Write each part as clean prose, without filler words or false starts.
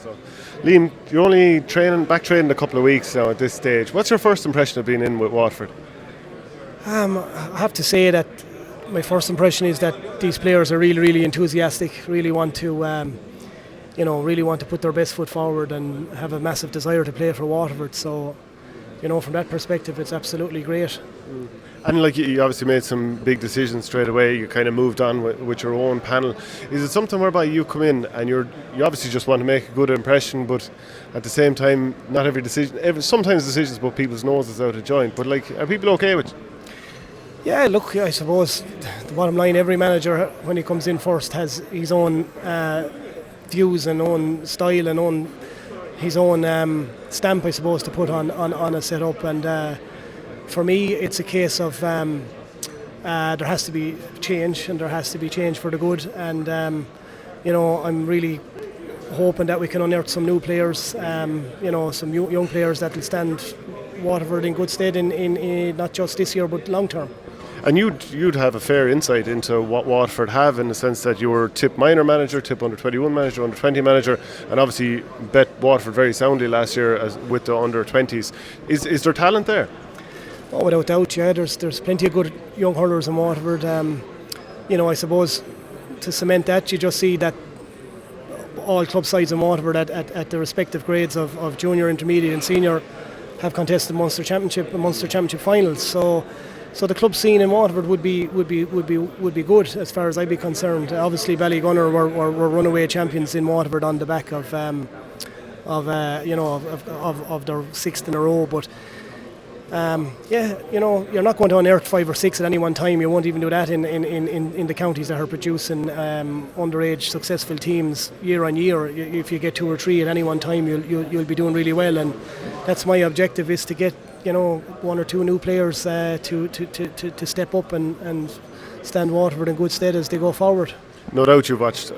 So, Liam, you're only back training a couple of weeks now at this stage. What's your first impression of being in with Waterford? I have to say that my first impression is that these players are really, really enthusiastic. Really want to, really want to put their best foot forward and have a massive desire to play for Waterford. So, from that perspective, it's absolutely great. And like you obviously made some big decisions straight away. You kind of moved on with your own panel. Is it something whereby you come in and you obviously just want to make a good impression, but at the same time, not every decision. Sometimes decisions put people's noses out of joint. But are people okay with it? Yeah, look, I suppose the bottom line, every manager when he comes in first has his own views and own style and his own stamp, I suppose, to put on a setup. And for me, it's a case of there has to be change, and there has to be change for the good. And I'm really hoping that we can unearth some new players, some young players that will stand Waterford in good stead in not just this year but long term. And you'd have a fair insight into what Waterford have, in the sense that you were Tip minor manager, Tip under 21 manager, under 20 manager, and obviously bet Waterford very soundly last year with the under 20s. Is there talent there? Oh, without doubt, yeah. There's plenty of good young hurlers in Waterford. I suppose to cement that, you just see that all club sides in Waterford at the respective grades of junior, intermediate, and senior have contested Munster Championship and Munster Championship finals. So the club scene in Waterford would be good as far as I'd be concerned. Obviously, Ballygunner were runaway champions in Waterford on the back of their sixth in a row. But you're not going to unearth 5 or 6 at any one time. You won't even do that in the counties that are producing underage successful teams year on year. If you get 2 or 3 at any one time, you'll be doing really well. And that's my objective, is to get 1 or 2 new players to step up and stand Waterford in good stead as they go forward. No doubt you've watched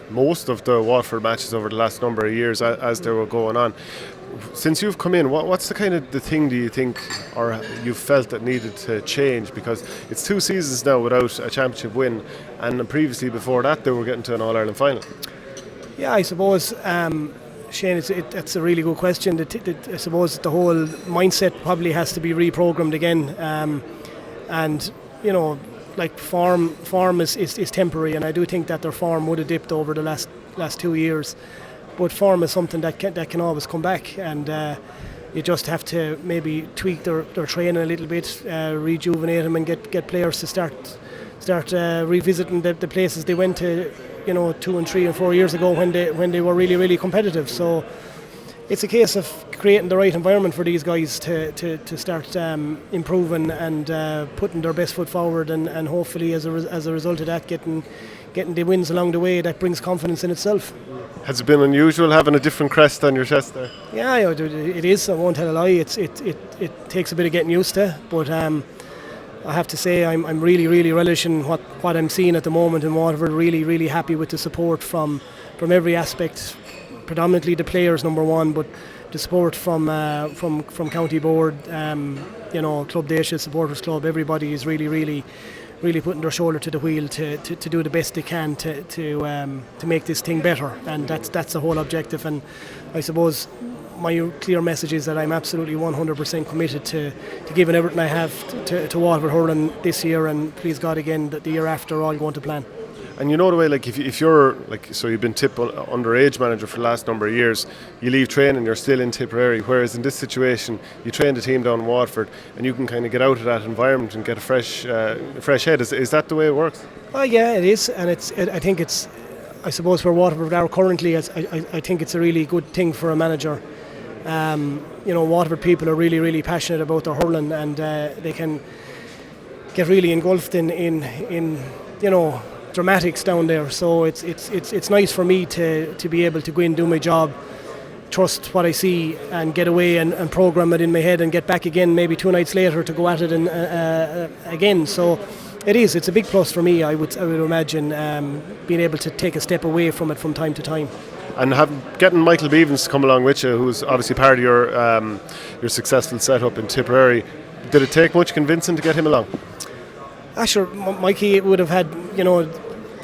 most of the Waterford matches over the last number of years as they were going on. Since you've come in, what's the thing do you think, or you felt that needed to change? Because it's 2 seasons now without a championship win, and previously before that they were getting to an All-Ireland final. Yeah, I suppose, Shane, that's a really good question. I suppose the whole mindset probably has to be reprogrammed again, and form is temporary, and I do think that their form would have dipped over the last 2 years. But form is something that can always come back, and you just have to maybe tweak their training a little bit, rejuvenate them, and get players to start revisiting the places they went to, 2 and 3 and 4 years ago when they were really, really competitive. So it's a case of creating the right environment for these guys to start improving and putting their best foot forward, and hopefully as a result of that, getting the wins along the way. That brings confidence in itself. Has it been unusual having a different crest on your chest there? Yeah, it is. I won't tell a lie. It takes a bit of getting used to, but I have to say I'm really, really relishing what I'm seeing at the moment in Waterford. Really, really happy with the support from every aspect. Predominantly the players, number one, but the support from County Board, Club Deise, Supporters Club. Everybody is really, really, really putting their shoulder to the wheel to do the best they can to make this thing better, and that's the whole objective. And I suppose my clear message is that I'm absolutely 100% committed to giving everything I have to Waterford Hurling this year, and please God again that the year after all going to plan. And the way, if you're so you've been Tip underage manager for the last number of years, you leave training, you're still in Tipperary, whereas in this situation you train the team down in Waterford and you can kind of get out of that environment and get a fresh head. Is that the way it works? Yeah, it is, and I suppose where Waterford are currently, I think it's a really good thing for a manager. Waterford people are really, really passionate about their hurling, and they can get really engulfed in dramatics down there. So it's nice for me to be able to go in, do my job, trust what I see, and get away and program it in my head and get back again maybe 2 nights later to go at it and again. So it's a big plus for me. I would imagine being able to take a step away from it from time to time. And getting Michael Beavens to come along with you, who's obviously part of your successful setup in Tipperary, did it take much convincing to get him along? Sure, Mikey would have had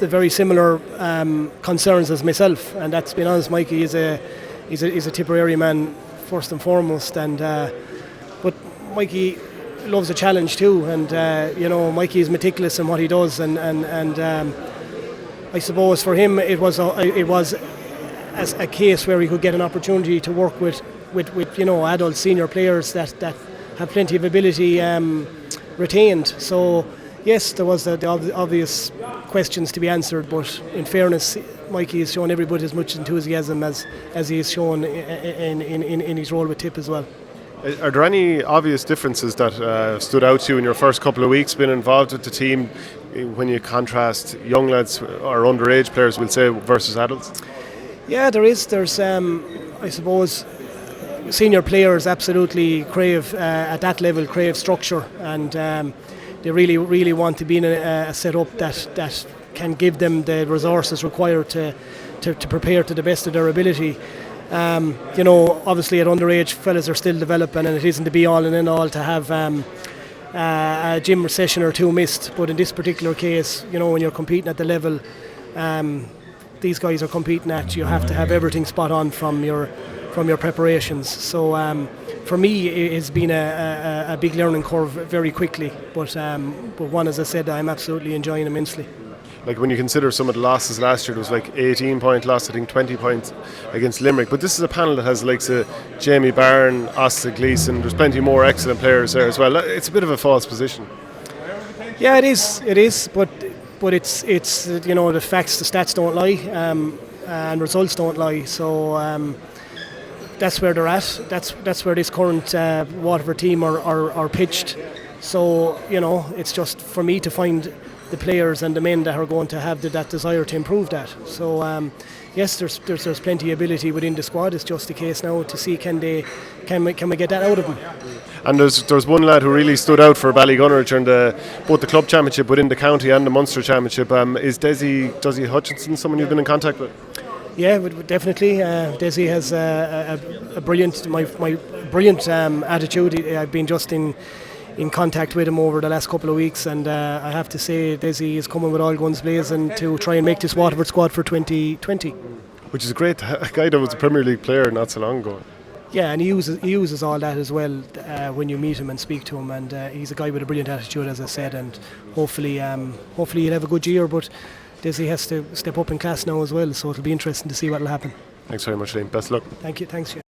the very similar concerns as myself, and that's been honest. Mikey is a Tipperary man first and foremost, and but Mikey loves a challenge too, and Mikey is meticulous in what he does, and I suppose for him it was as a case where he could get an opportunity to work with adult senior players that have plenty of ability retained. So yes, there was the obvious questions to be answered, but in fairness, Mikey has shown every bit as much enthusiasm as he has shown in his role with Tip as well. Are there any obvious differences that stood out to you in your first couple of weeks being involved with the team when you contrast young lads or underage players, we'll say, versus adults? Yeah, there is. There's, I suppose, senior players absolutely crave, at that level, crave structure, and they really, really want to be in a setup that can give them the resources required to prepare to the best of their ability. Obviously at underage, fellas are still developing, and it isn't the be all and end all to have a gym session or two missed. But in this particular case, when you're competing at the level these guys are competing at, you have to have everything spot on from your preparations. So for me, it has been a big learning curve very quickly, but one, as I said, I'm absolutely enjoying immensely. Like when you consider some of the losses last year, there was like 18-point loss, I think 20 points against Limerick. But this is a panel that has like Jamie Byrne, Osta Gleeson. There's plenty more excellent players there as well. It's a bit of a false position. Yeah, it is. But it's the facts, the stats don't lie, and results don't lie. So that's where they're at. That's where this current Waterford team are pitched. So it's just for me to find the players and the men that are going to have that desire to improve that. So yes, there's plenty of ability within the squad. It's just a case now to see can we get that out of them. And there's one lad who really stood out for Ballygunner during both the club championship within the county and the Munster championship. Is Deise Hutchinson someone you've been in contact with? Yeah, definitely. Deise has a brilliant attitude. I've been just in contact with him over the last couple of weeks, and I have to say Deise is coming with all guns blazing to try and make this Waterford squad for 2020. Which is great. A guy that was a Premier League player not so long ago. Yeah, and he uses all that as well when you meet him and speak to him, and he's a guy with a brilliant attitude, as I said, and hopefully he'll have a good year, but Deise has to step up in class now as well, so it'll be interesting to see what will happen. Thanks very much, Liam. Best of luck. Thank you. Thanks, yeah.